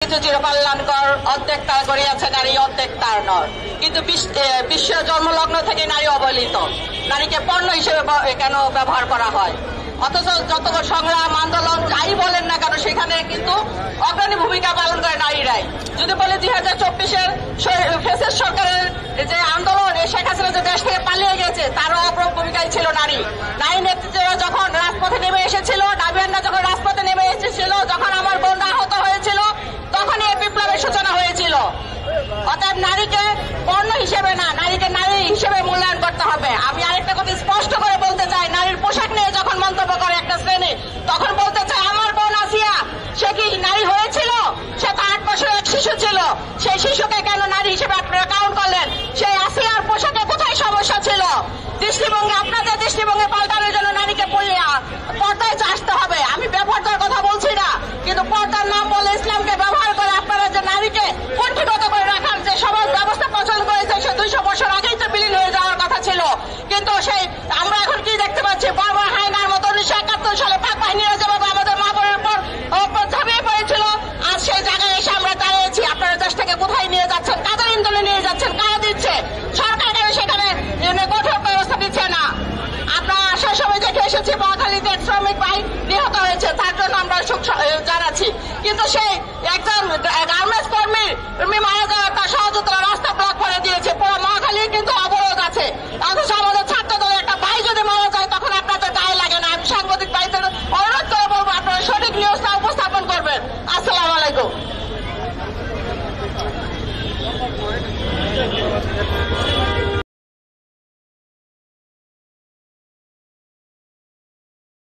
কিছু চিরকল্যাণকর, অর্ধেক তার করিয়াছে নারী, অর্ধেক তার নর। কিন্তু বিশ্ব জন্মলগ্ন থেকে নারী অবহেলিত। নারীকে পণ্য হিসেবে কেন ব্যবহার করা হয়? অথচ যত সংগ্রাম আন্দোলন যাই বলেন না কেন সেখানে কিন্তু অগ্রণী ভূমিকা পালন করে নারীরাই। যদি বলে 2024-এর ফ্যাসিস্ট সরকারের যে আন্দোলন, শেখ হাসিনা যে দেশ থেকে পালিয়ে গেছে, তারও অগ্রণী ভূমিকায় ছিল নারী। নারী নেতৃত্বরা যখন রাজপথে নেমে এসেছিল, নাবিয়ানরা যখন রাজপথে নেমে এসেছিল, যখন আমার বোন আহত হয়েছিল, তখনই এই বিপ্লবের সূচনা হয়েছিল। অতএব নারীকে পণ্য হিসেবে না, নারীকে নারী হিসেবে মূল্যায়ন করতে হবে। আমি আরেকটা কথা স্পষ্ট করে বলতে চাই, নারীর পোশাক নিয়ে যখন মন্তব্য করে একটা শ্রেণী, তখন বলতে চাই আমার বোন আসিয়া সে কি নারী হয়েছিল? সে তো 8 বছরের এক শিশু ছিল। সেই শিশুকে কেন নারী হিসেবে আপনারা কাউন্ট করলেন? সেই আসিয়ার পোশাকে কোথায় সমস্যা ছিল? দৃষ্টিভঙ্গি, আপনাদের দৃষ্টিভঙ্গি পাল্টানোর জন্য নারীকে পর্দায় আসতে হবে। আমি ব্যবহারটার কথা বলছি না, কিন্তু পর্দার নাম বলে ইসলামকে ব্যবহার করে আপনারা যে নারীকে কণ্ঠিগত করে রাখার যে সমাজ ব্যবস্থা পছন্দ করেছে, সে 200 বছর আগেই তো বিলীন হয়ে যাওয়ার কথা ছিল। কিন্তু সেই আমরা এখন কি দেখতে পাচ্ছি? বারবার হায়নার মতো 1971 সালে পাক বাহিনীরা যেভাবে আমাদের মা বোনের পর ঝাঁপিয়ে পড়েছিল, আজ সেই জায়গায় এসে আমরা দাঁড়িয়েছি। আপনারা দেশটাকে কোথায় নিয়ে যাচ্ছেন? কাদের ইন্ধনে নিয়ে যাচ্ছেন? কারা দিচ্ছে? সরকার কেন সেখানে কঠোর ব্যবস্থা দিচ্ছে না? আমরা আসার সময় দেখে এসেছি মহাখালীতে শ্রমিক বাহিনী